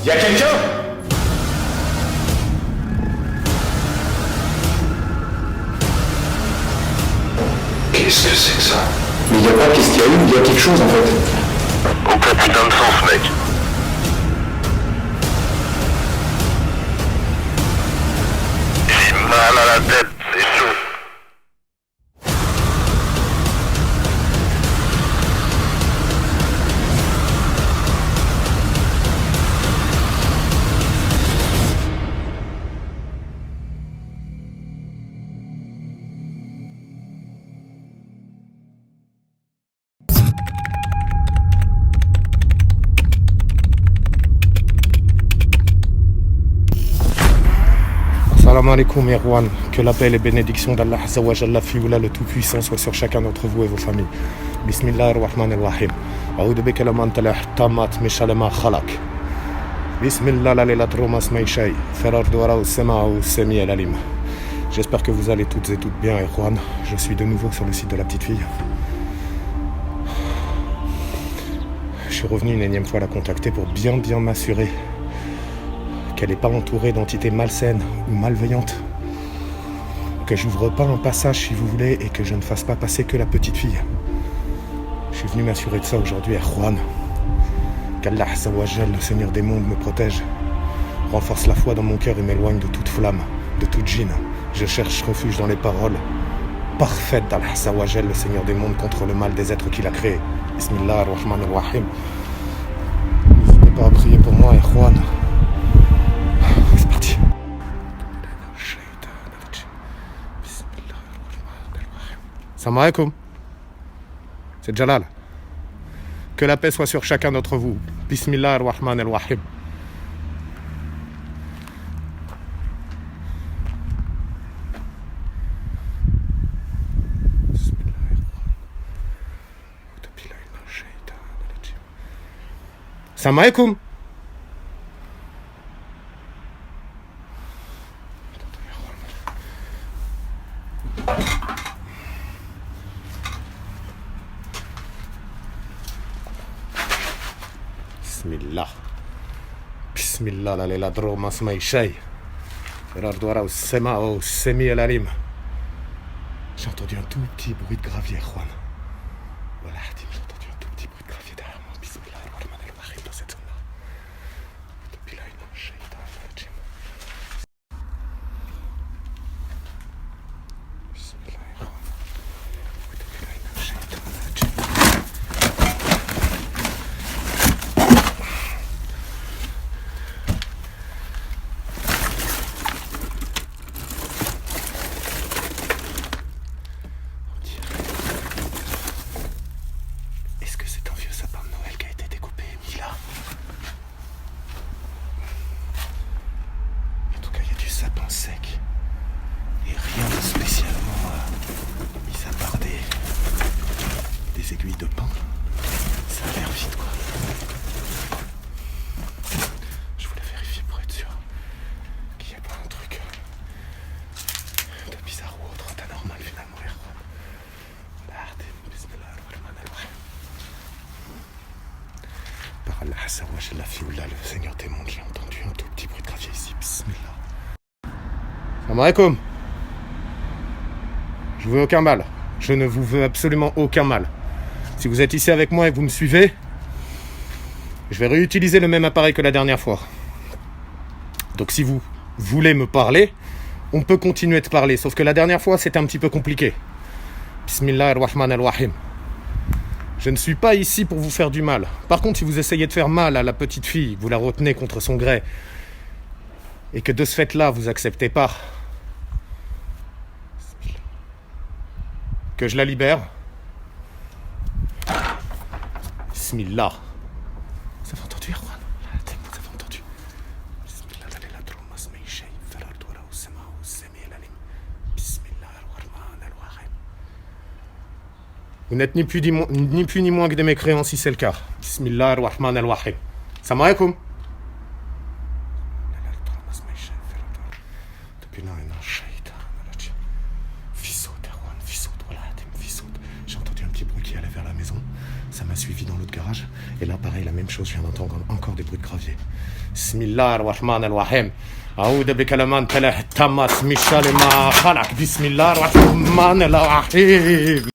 Y a quelqu'un? Qu'est-ce que c'est que ça? Mais y a pas qu'est-ce qu'il y a eu, il y a quelque chose en fait. Aucun putain de sens, mec. J'ai mal à la tête, c'est chaud. Salam alaikum Erwan, que la paix et les bénédictions d'Allah Azza wa Jalla Fioula le Tout-Puissant soient sur chacun d'entre vous et vos familles. Bismillah ar-Rahman ar-Rahim. A'udhu bika lam antalah tamat mishalama khalaq. Bismillah la laylat romas maishay. Farar douara au sema au semi al-alim. J'espère que vous allez toutes et toutes bien, Erwan. Je suis de nouveau sur le site de la petite fille. Je suis revenu une énième fois la contacter pour bien m'assurer qu'elle n'est pas entourée d'entités malsaines ou malveillantes, que j'ouvre pas un passage si vous voulez et que je ne fasse pas passer que la petite fille. Je suis venu m'assurer de ça aujourd'hui, Erwan. Qu'Allah Azza wa Jal, le Seigneur des mondes, me protège, renforce la foi dans mon cœur et m'éloigne de toute flamme, de toute djinn. Je cherche refuge dans les paroles parfaites d'Allah Azza wa Jal, le Seigneur des mondes, contre le mal des êtres qu'il a créés. Bismillah ar-Rahman ar-Rahim. N'hésitez pas à prier pour moi, Erwan. Salam alaikum. C'est Jalal. Que la paix soit sur chacun d'entre vous. Bismillah ar-Rahman ar-Rahim. Salam alaikum. Bismillah. Bismillah la layla dromas maishay. Farar douara au sema au semi al-alim. J'ai entendu un tout petit bruit de gravier, Juan. Voilà, j'ai entendu un tout petit bruit de gravier derrière moi. Bismillah ar-Rahman ar-Rahim dans cette zone-là. Depuis là, il shaitan al-rajim. Bismillah ar-Rahman. Depuis là, il shaitan al-rajim. Est-ce que c'est un vieux sapin de Noël qui a été découpé et mis là? En tout cas, il y a du sapin sec. Et rien de spécialement mis à part des aiguilles de pain. Ça a l'air vide, quoi. Je voulais vérifier pour être sûr qu'il n'y ait pas un truc de bizarre ou autre, d'anormal finalement. Par Allah Azza wa Jalla Fioula, le Seigneur des mondes, j'ai entendu un tout petit bruit de gravier ici. Bismillah. Salam alaikum. Je vous veux aucun mal. Je ne vous veux absolument aucun mal. Si vous êtes ici avec moi et que vous me suivez, je vais réutiliser le même appareil que la dernière fois. Donc si vous voulez me parler, on peut continuer de parler. Sauf que la dernière fois, c'était un petit peu compliqué. Bismillah ar-Rahman ar-Rahim. Je ne suis pas ici pour vous faire du mal. Par contre, si vous essayez de faire mal à la petite fille, vous la retenez contre son gré, et que de ce fait-là, vous acceptez pas que je la libère, Bismillah. Vous avez entendu, Erwan? Vous avez entendu? Bismillah, la layla dromas maishay, farar douara au sema au semi al-alim. Bismillah ar-Rahman ar-Rahim. Vous n'êtes ni plus ni moins que des mécréants si c'est le cas. Bismillah ar-Rahman ar-Rahim. Salam alaikum. Depuis là, il y a un shaitan. J'ai entendu un petit bruit qui allait vers la maison. Ça m'a suivi dans l'autre garage. Et là, pareil, la même chose, je viens d'entendre encore des bruits de gravier. Bismillah ar-Rahman ar-Rahim. Aouda bikalaman talah tamat mishal ma khalaq. Bismillah ar-Rahman ar-Rahim.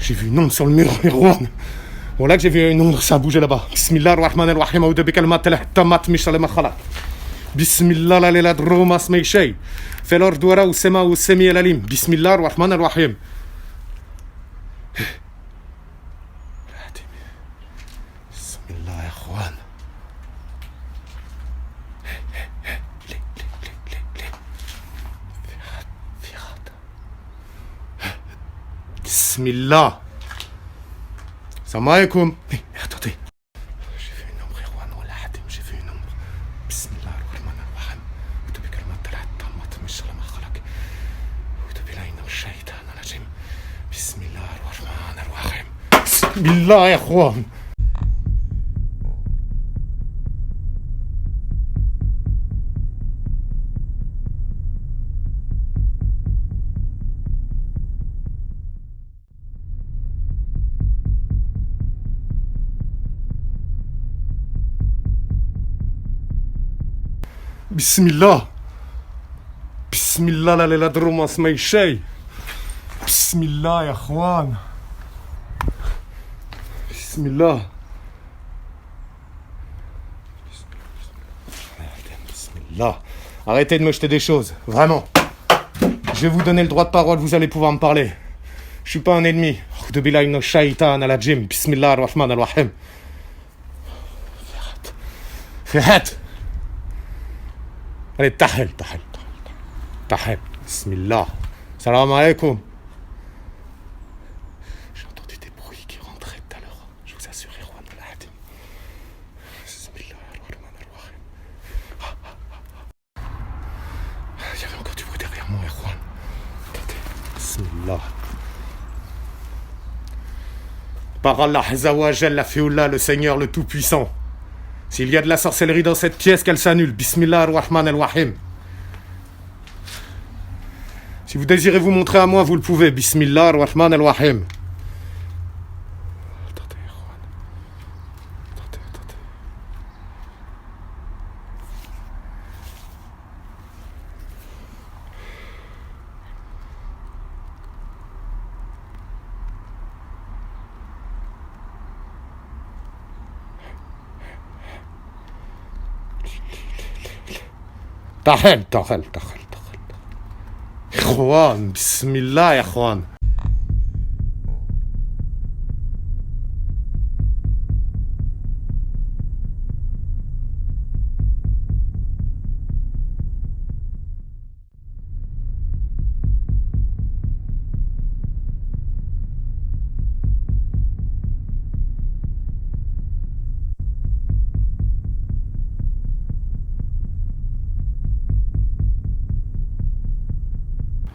J'ai vu une ombre sur le mur, Erwan. Voilà que j'ai vu une ombre, ça a bougé là-bas. Bismillah ar-Rahman ar-Rahim. Aouda bikalamat talah tamat mishal ma khalaq. Bismillah la lela droma smay shay. Fil ard wara wa sama wa sami al-alim. Bismillah ar-Rahman ar-Rahim. Bismillah Erwan. Bismillah. Salam alaikum. Attendez. J'ai vu une ombre, Erwan. Wallah hadim, j'ai vu une ombre. Bismillah ar-Rahman ar-Rahim. Aouda bikalamat talah tamat mishal ma khalaq. Aouda billahi minash shaitanir rajim. Bismillah ar-Rahman ar-Rahim. Bismillah Erwan. Bismillah. Bismillah la lela droma smay shay. Bismillah ya Erwan. Bismillah. Bismillah. Arrêtez de me jeter des choses, vraiment. Je vais vous donner le droit de parole, vous allez pouvoir me parler. Je suis pas un ennemi. Aouda billahi minash shaitanir rajim. Bismillah ar-Rahman ar-Rahim. Fihat. Allez, tahel. Bismillah. Salam alaikum. J'ai entendu des bruits qui rentraient tout à l'heure. Je vous assure, Erwan al-Hadim. Bismillah ar-Rahman ar-Rahim. Il y avait encore du bruit derrière moi, Erwan. Attendez. Bismillah. Par Allah Azza wa Jalla Fiullah, le Seigneur le Tout-Puissant. S'il y a de la sorcellerie dans cette pièce, qu'elle s'annule. Bismillah ar-Rahman ar-Rahim. Si vous désirez vous montrer à moi, vous le pouvez. Bismillah ar-Rahman ar-Rahim. Attendez, Erwan. Attendez. Tahel. Erwan, bismillah Erwan.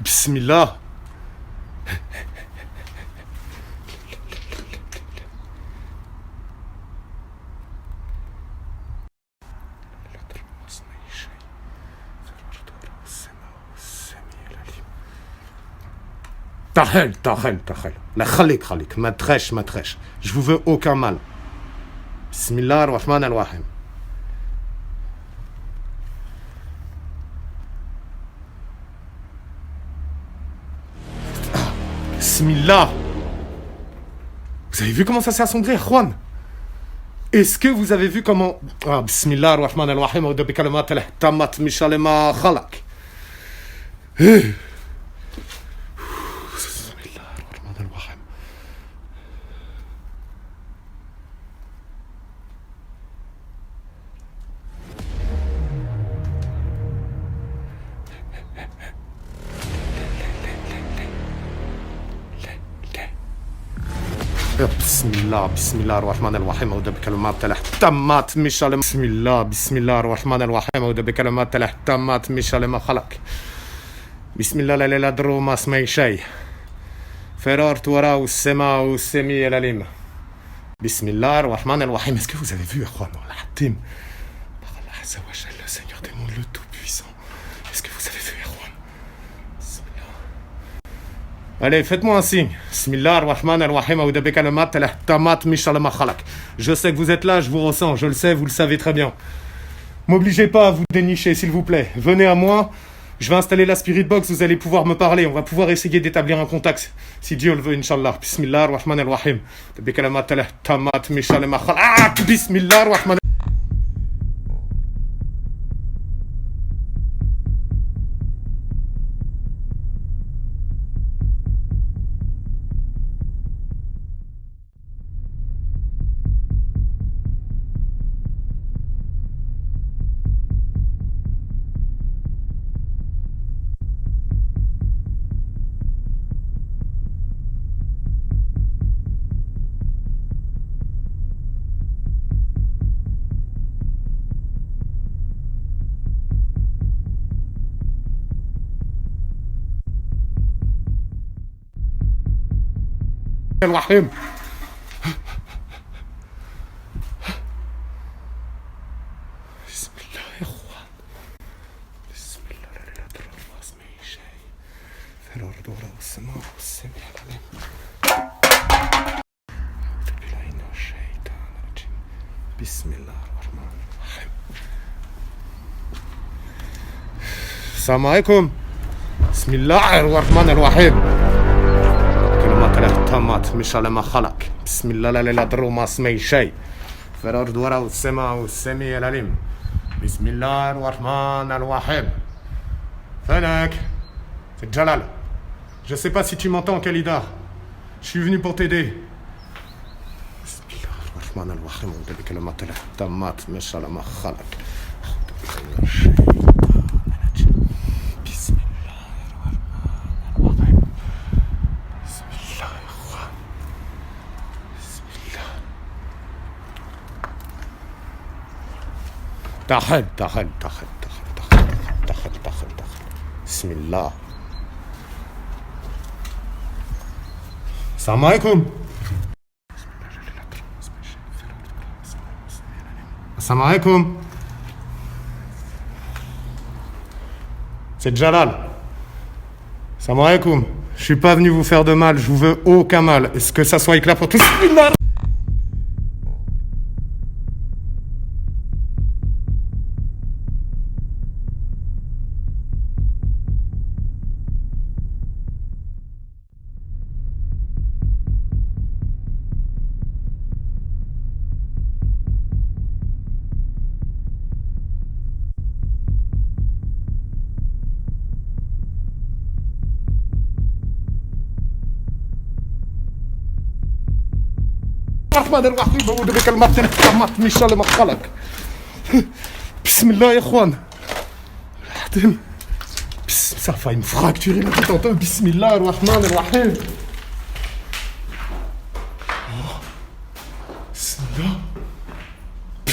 Bismillah. Tahel. La khalik. Matrèche. Je vous veux aucun mal. Bismillah ar-Rahman ar-Rahim. Bismillah. Vous avez vu comment ça s'est assombri, Erwan? Est-ce que vous avez vu comment... Bismillah ar-Rahman ar-Rahim. Aouda bikalamat talah tamat mishal ma khalaq. Bismillah ar-Rahman ar-Rahim. Bismillah ar-Rahman ar-Rahim. Aouda bikalamat talah tamat mishal. Bismillah ar-Rahman ar-Rahim. Aouda bikalamat talah tamat mishal ma khalaq. Bismillah la droma smay shay. Feror tuara ou sema ou semi el alim. Bismillah ar-Rahman ar-Rahim. Est-ce que vous avez vu, Akhwan, Allah Hatim, par Allah Azza wa Jal, le Seigneur des mondes, le Tout-Puissant. Est-ce que vous avez vu, Akhwan? Allez, faites-moi un signe. Bismillah ar-Rahman ar-Rahim. Aoudabeka al-mat tamat mishal makhalak. Je sais que vous êtes là, je vous ressens, je le sais, vous le savez très bien. M'obligez pas à vous dénicher, s'il vous plaît. Venez à moi. Je vais installer la Spirit Box, vous allez pouvoir me parler. On va pouvoir essayer d'établir un contact, si Dieu le veut, Inch'Allah. Bismillah ar-Rahman ar-Rahim. Bismillah ar-Rahman. الرحيم بسم الله يا اخوان بسم الله لا ترى راس ما شيء في الارض ولا السماء والسميع العليم اعوذ بالله من الشيطان الرجيم بسم الله الرحمن الرحيم السلام عليكم بسم الله الرحمن الرحيم تمات مشال ما خلق بسم الله لا ضر ما اسمي شيء في الأرض ولا السماء والسميع العليم بسم الله الرحمن الرحيم Fanak, c'est Jalal. Je sais pas si tu m'entends, Khalida. Je suis venu pour t'aider. Bismillah ar-Rahman ar-Rahim. Aoudou kalimat tamat mishal ma khalaq. دخل بسم الله السلام عليكم السلام عليكم c'est Jalal. Salam alaikum. Je suis pas venu vous faire de mal, je vous veux aucun mal. Est-ce que ça soit clair pour tous? الرحمن الرحيم أعوذ بكلمات التامات من شر ما خلق بسم الله يا اخوان ça va me fracturer la tête en deux بسم الله الرحمن الرحيم بسم الله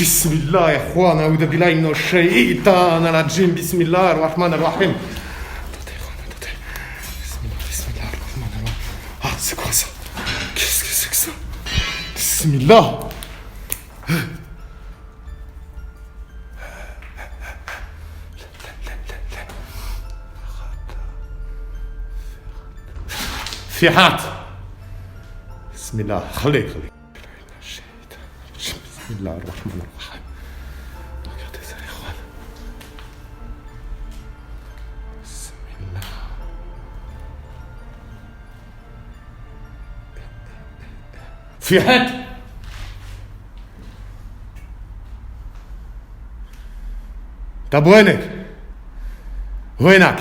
بسم الله يا اخوان أعوذ بالله من الشيطان الرجيم بسم الله الرحمن الرحيم بسم الله الرحمن الرحيم ah c'est quoi ça qu'est-ce que c'est que ça Bismillah. Fihat. Bismillah. Khalik. Bismillah ar-Rahman ar-Rahim. Regardez ça, Ikhwan. Bismillah. Fihat. Tabouenek. Ouenak.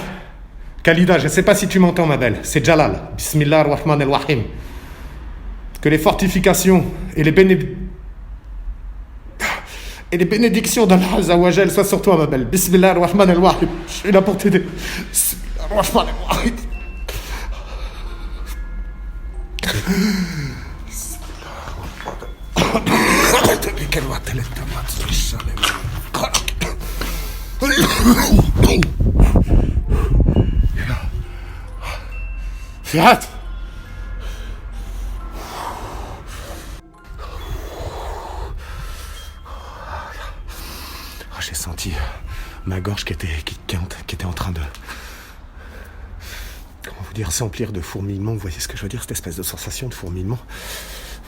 Khalida, je ne sais pas si tu m'entends, ma belle. C'est Jalal. Bismillah ar-Rahman ar-Rahim. Que les fortifications et les bénédictions d'Allah Azza wa Jal soient sur toi, ma belle. Bismillah ar-Rahman ar-Rahim. Je suis là pour t'aider. Bismillah ar-Rahman ar-Rahim. Fiat. J'ai senti ma gorge qui était en train de... Comment vous dire, s'emplir de fourmillement. Vous voyez ce que je veux dire, cette espèce de sensation de fourmillement.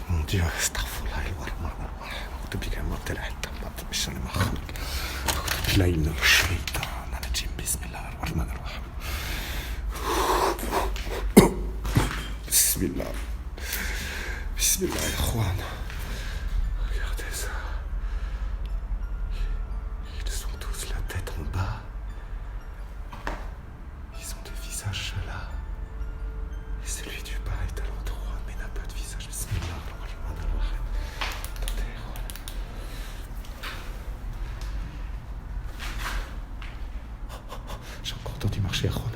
Mon Dieu, Bismillah. Bismillah, Juan. Regardez ça. Ils sont tous la tête en bas. Ils ont des visages là. Et celui du bas est à l'endroit, mais n'a pas de visage. Bismillah. Attendez, j'ai encore entendu marcher Juan.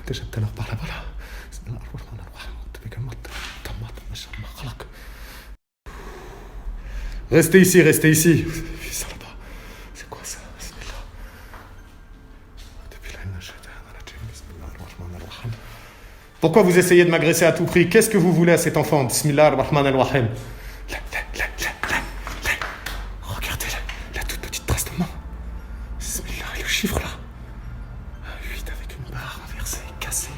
Déjà tout à l'heure par là-bas là. Restez ici, restez ici. Ça là-bas. C'est quoi ça? Pourquoi vous essayez de m'agresser à tout prix? Qu'est-ce que vous voulez à cet enfant? Bismillah ar-Rahman ar-Rahim. Regardez la toute petite trace de main. Bismillah, et le chiffre là. 8 avec une barre inversée, cassée.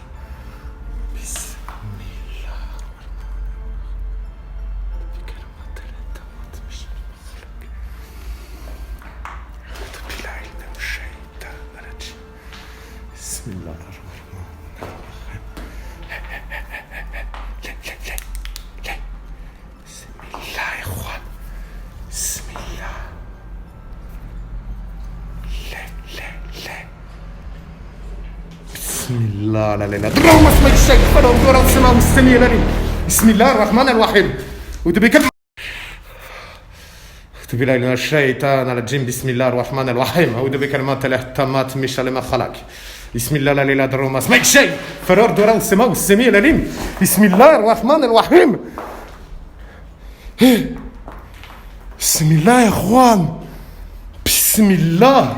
Bismillah, la la la. اللهم اسمك الشيء فلو دور السماء والسميع العليم. بسم الله الرحمن الرحيم. وتبكلم أعوذ بالله من الشيطان الرجيم. بسم الله الرحمن الرحيم. أعوذ بكلمات الله التامات من شر ما خلق. بسم الله لا اله الا هو اسمك الشيء فلو دور السماء والسميع العليم. بسم الله الرحمن الرحيم. بسم الله يا اخوان. بسم الله.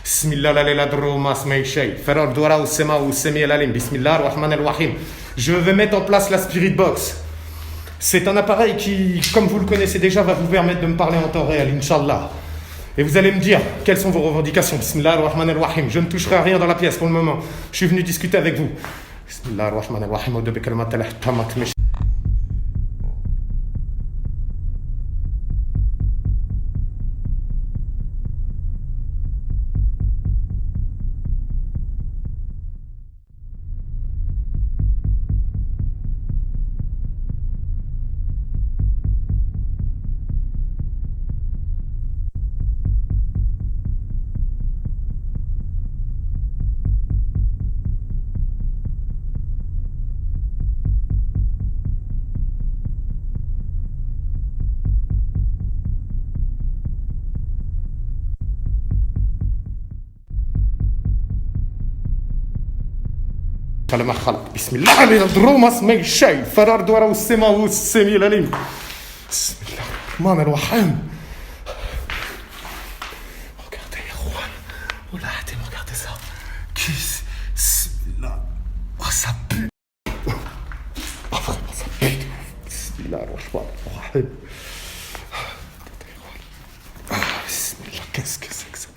بسم الله لا اله الا هو ما اسمه شيء فرار دورا والسماء والسميع العليم. بسم الله الرحمن الرحيم. Je vais mettre en place la Spirit Box. C'est un appareil qui, comme vous le connaissez déjà, va vous permettre de me parler en temps réel, Inch'Allah. Et vous allez me dire quelles sont vos revendications. Bismillah ar-Rahman ar-Rahim. Je ne toucherai à rien dans la pièce pour le moment. Je suis venu discuter avec vous. Bismillah ar-Rahman ar-Rahim. فلما خلق بسم الله لا يضر ما اسمه شيء فرار دورا والسماء والسميع العليم. بسم الله الرحمن الرحيم. Regardez Juan. Oh là, regardez ça. Bismillah. Oh ça pue. Oh vraiment ça pue. Bismillah ar-Rahman ar-Rahim. Bismillah, qu'est-ce que c'est que ça?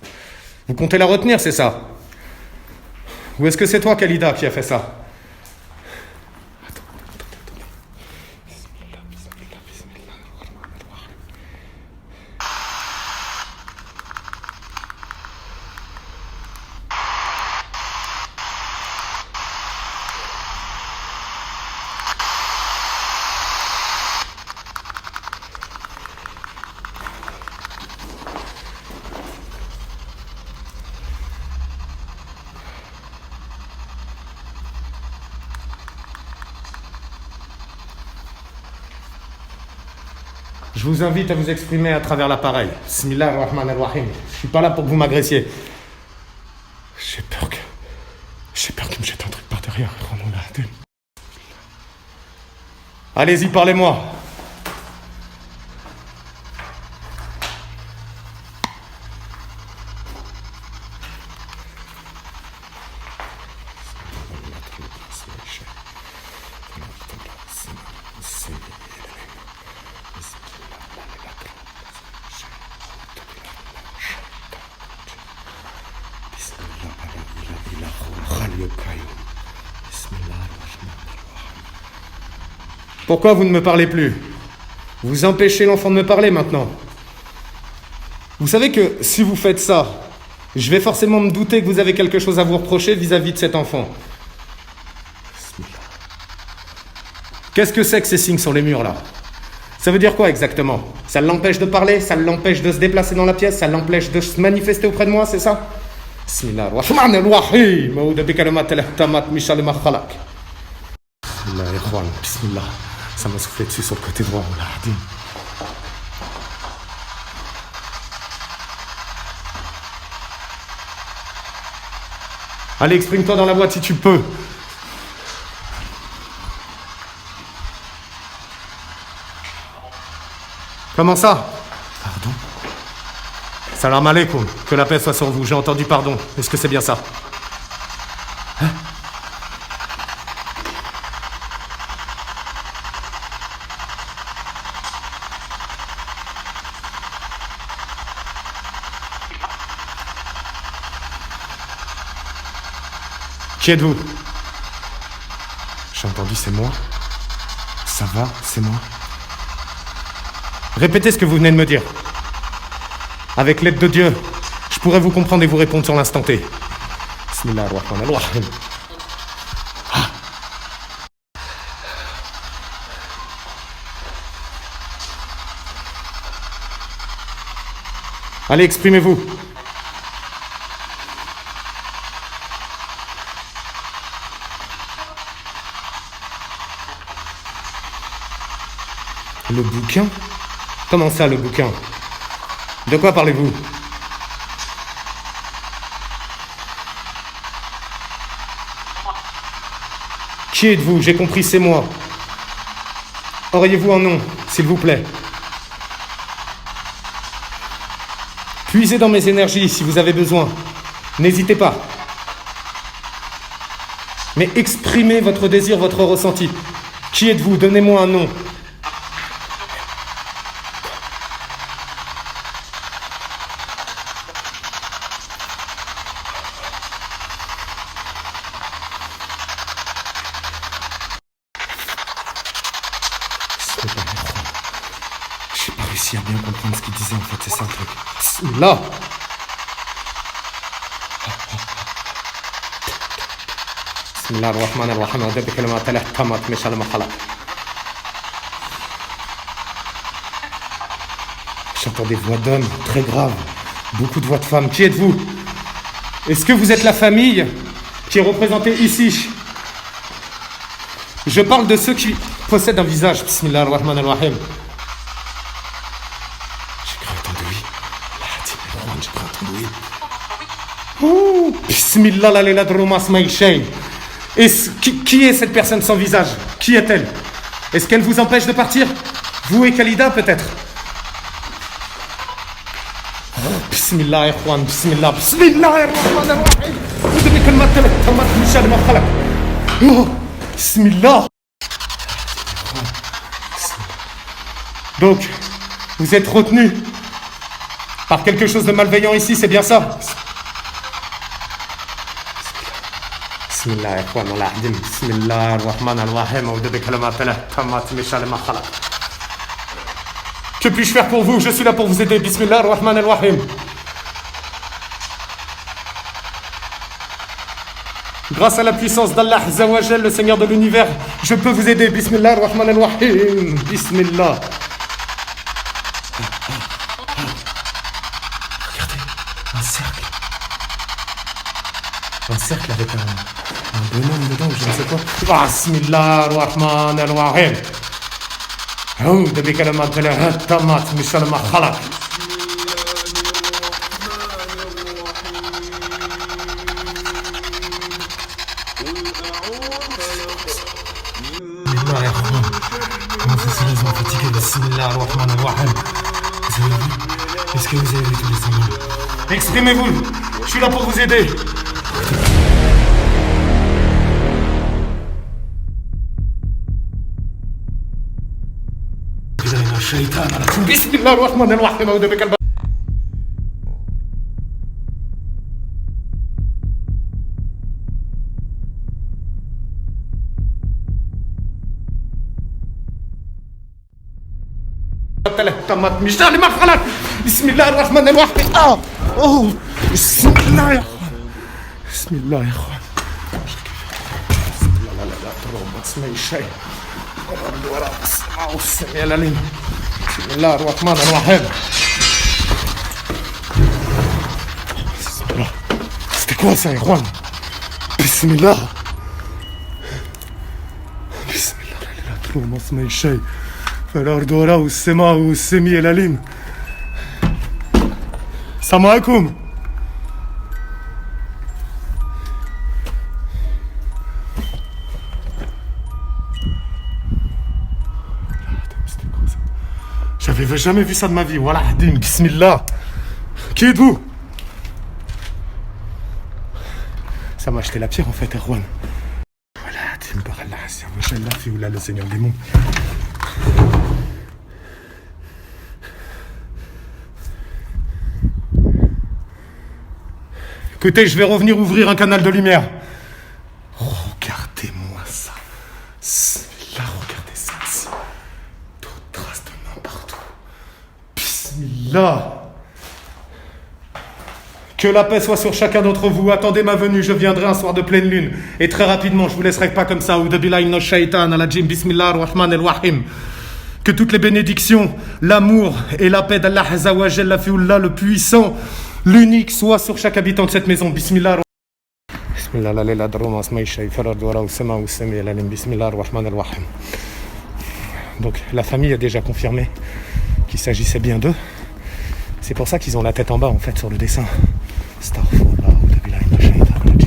Vous comptez la retenir, c'est ça? Ou est-ce que c'est toi, Khalida, qui a fait ça? Je vous invite à vous exprimer à travers l'appareil. Bismillah ar-Rahman ar-Rahim. Je suis pas là pour que vous m'agressiez. J'ai peur qu'il me jette un truc par derrière. Allez-y, parlez-moi. Pourquoi vous ne me parlez plus? Vous empêchez l'enfant de me parler maintenant. Vous savez que si vous faites ça, je vais forcément me douter que vous avez quelque chose à vous reprocher vis-à-vis de cet enfant. Qu'est-ce que c'est que ces signes sur les murs là? Ça veut dire quoi exactement? Ça l'empêche de parler, ça l'empêche de se déplacer dans la pièce, ça l'empêche de se manifester auprès de moi, c'est ça? Bismillahirrahmanirrahim. Bismillah. Ça m'a soufflé dessus sur le côté droit. Allez, exprime-toi dans la boîte si tu peux. Comment ça? Pardon? Salam alaikum. Que la paix soit sur vous. J'ai entendu pardon. Est-ce que c'est bien ça? Hein? Qui êtes-vous? J'ai entendu, c'est moi. Ça va, c'est moi. Répétez ce que vous venez de me dire. Avec l'aide de Dieu, je pourrais vous comprendre et vous répondre sur l'instant T. Bismillahirrahmanirrahim. Allez, exprimez-vous. Le bouquin? Comment ça, le bouquin? De quoi parlez-vous? Qui êtes-vous? J'ai compris, c'est moi. Auriez-vous un nom, s'il vous plaît? Puisez dans mes énergies si vous avez besoin. N'hésitez pas. Mais exprimez votre désir, votre ressenti. Qui êtes-vous? Donnez-moi un nom. J'ai pas réussi à bien comprendre ce qu'il disait en fait, c'est ça le truc. Là. J'entends des voix d'hommes très graves, beaucoup de voix de femmes. Qui êtes-vous? Est-ce que vous êtes la famille qui est représentée ici? Je parle de ceux qui possèdent un visage. Bismillahirrahmanirrahim. J'ai cru entendre oui. J'ai cru entendre oui. Oh, Bismillah la layla drumas maïshay. Qui est cette personne sans visage? Qui est-elle? Est-ce qu'elle vous empêche de partir? Vous et Khalida peut-être? Bismillah ikhwan, bismillah, bismillahirrahmanirrahim. Oh, bismillah. Donc, vous êtes retenu par quelque chose de malveillant ici, c'est bien ça? Bismillahirrahmanirrahim. Bismillahirrahmanirrahim. Que puis-je faire pour vous? Je suis là pour vous aider. Bismillahirrahmanirrahim. Grâce à la puissance d'Allah Azzawajal, le Seigneur de l'univers, je peux vous aider. Bismillahirrahmanirrahim. Bismillah. Regardez, un cercle. Un cercle avec un bonhomme dedans, je ne sais quoi. Bismillahirrahmanirrahim. أعوذ بكلمات الله التامات من شر ما خلق. Bismillah ya Rahman. Comment ça se laisse fatigué? Bismillah ar-Rahman ar-Rahim. Vous avez vu? Est-ce que vous avez vu tous les signes? Exprimez-vous. Je suis là pour vous aider. بسم الله الرحمن الرحيم أعوذ بك تمت مش ده مرحلة بسم الله الرحمن الرحيم اوه بسم الله يا اخوان بسم الله يا اخوان لا لا لا ترى ما تسمعي شيء وراء اسمعوا السميع العليم بسم الله الرحمن الرحيم بسم الله c'était quoi ça يا اخوان بسم الله بسم الله لا ترى ما تسمعي شيء فالأرض وراء السماء والسميع العليم السلام عليكم J'avais jamais vu ça de ma vie. Voilà, Hadim, bismillah. Qui êtes-vous? Ça m'a acheté la pierre en fait, Erwan. Voilà, Hadim, par Allah, c'est là, le Seigneur des mondes. Écoutez, je vais revenir ouvrir un canal de lumière. Regardez-moi ça. Là, regardez ça ici. Trop de traces de main partout. Bismillah. Que la paix soit sur chacun d'entre vous. Attendez ma venue, je viendrai un soir de pleine lune. Et très rapidement, je vous laisserai pas comme ça. Bismillahirrahmanirrahim. Que toutes les bénédictions, l'amour et la paix d'Allah Azzawajal, le puissant, l'unique, soit sur chaque habitant de cette maison. Bismillah. Donc la famille a déjà confirmé qu'il s'agissait bien d'eux. C'est pour ça qu'ils ont la tête en bas en fait sur le dessin.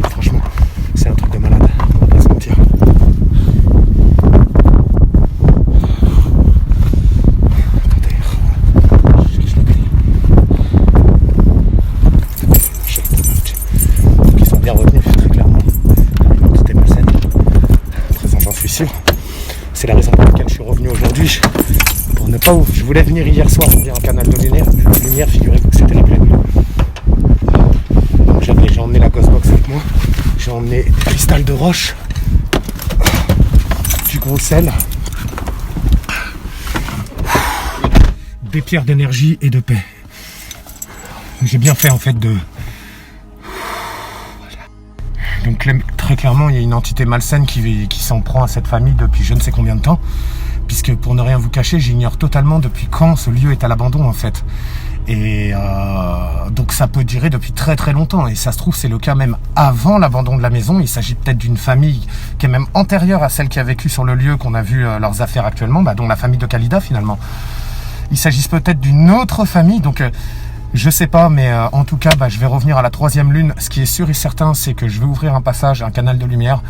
Franchement, c'est un truc de malade, on va pas se mentir. Ils sont bien retenus très clairement. C'était malsaine. À présent j'en suis sûr. C'est la raison pour laquelle je suis revenu aujourd'hui. Pour ne pas ouvrir. Je voulais venir hier soir ouvrir un canal de lumière, figurez-vous que c'était la pleine. J'ai emmené la Ghostbox avec moi, j'ai emmené cristal de roche, du gros sel, des pierres d'énergie et de paix. J'ai bien fait en fait de... Donc très clairement il y a une entité malsaine qui s'en prend à cette famille depuis je ne sais combien de temps. Puisque pour ne rien vous cacher, j'ignore totalement depuis quand ce lieu est à l'abandon en fait. Et donc ça peut durer depuis très très longtemps. Et ça se trouve c'est le cas même avant l'abandon de la maison. Il s'agit peut-être d'une famille qui est même antérieure à celle qui a vécu sur le lieu qu'on a vu leurs affaires actuellement, dont la famille de Khalida finalement. Il s'agit peut-être d'une autre famille. Donc je sais pas, mais en tout cas je vais revenir à la 3e lune. Ce qui est sûr et certain, c'est que je vais ouvrir un passage, un canal de lumière.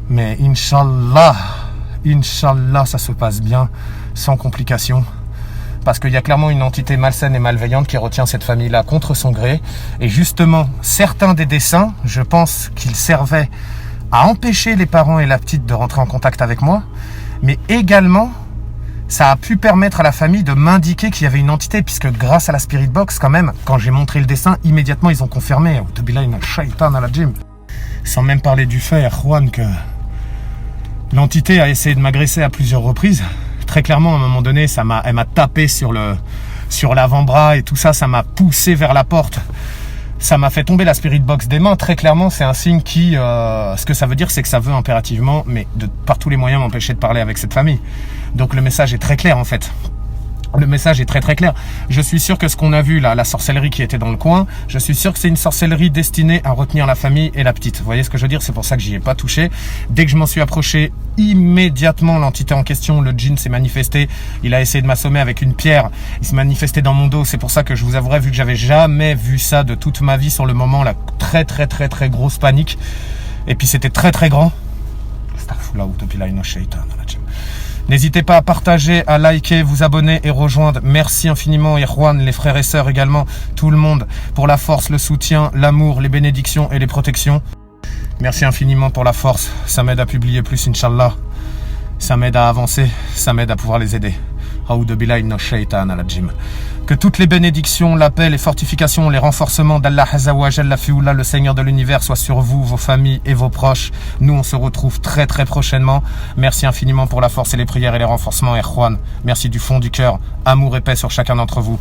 Mais Inch'Allah, ça se passe bien, sans complications. Parce qu'il y a clairement une entité malsaine et malveillante qui retient cette famille-là contre son gré. Et justement, certains des dessins, je pense qu'ils servaient à empêcher les parents et la petite de rentrer en contact avec moi. Mais également, ça a pu permettre à la famille de m'indiquer qu'il y avait une entité. Puisque grâce à la Spirit Box, quand même, quand j'ai montré le dessin, immédiatement, ils ont confirmé. Sans même parler du fait, Erwan, que... l'entité a essayé de m'agresser à plusieurs reprises. Très clairement, à un moment donné, elle m'a tapé sur l'avant-bras et tout ça, ça m'a poussé vers la porte. Ça m'a fait tomber la Spirit Box des mains. Très clairement, c'est un signe qui... ce que ça veut dire, c'est que ça veut impérativement, mais par tous les moyens, m'empêcher de parler avec cette famille. Donc le message est très clair en fait. Le message est très très clair. Je suis sûr que ce qu'on a vu là, la sorcellerie qui était dans le coin, je suis sûr que c'est une sorcellerie destinée à retenir la famille et la petite. Vous voyez ce que je veux dire? C'est pour ça que j'y ai pas touché. Dès que je m'en suis approché, immédiatement l'entité en question, le djinn, s'est manifesté. Il a essayé de m'assommer avec une pierre. Il s'est manifesté dans mon dos. C'est pour ça que je vous avouerai, vu que j'avais jamais vu ça de toute ma vie sur le moment, la très très très très grosse panique. Et puis c'était très très grand. N'hésitez pas à partager, à liker, vous abonner et rejoindre. Merci infiniment, Irwan, les frères et sœurs également, tout le monde, pour la force, le soutien, l'amour, les bénédictions et les protections. Merci infiniment pour la force, ça m'aide à publier plus, Inch'Allah. Ça m'aide à avancer, ça m'aide à pouvoir les aider. Que toutes les bénédictions, l'appel, les fortifications, les renforcements d'Allah Azzawajal, la Fioula, le Seigneur de l'univers, soient sur vous, vos familles et vos proches. Nous, on se retrouve très très prochainement. Merci infiniment pour la force et les prières et les renforcements, Erwan. Merci du fond du cœur. Amour et paix sur chacun d'entre vous.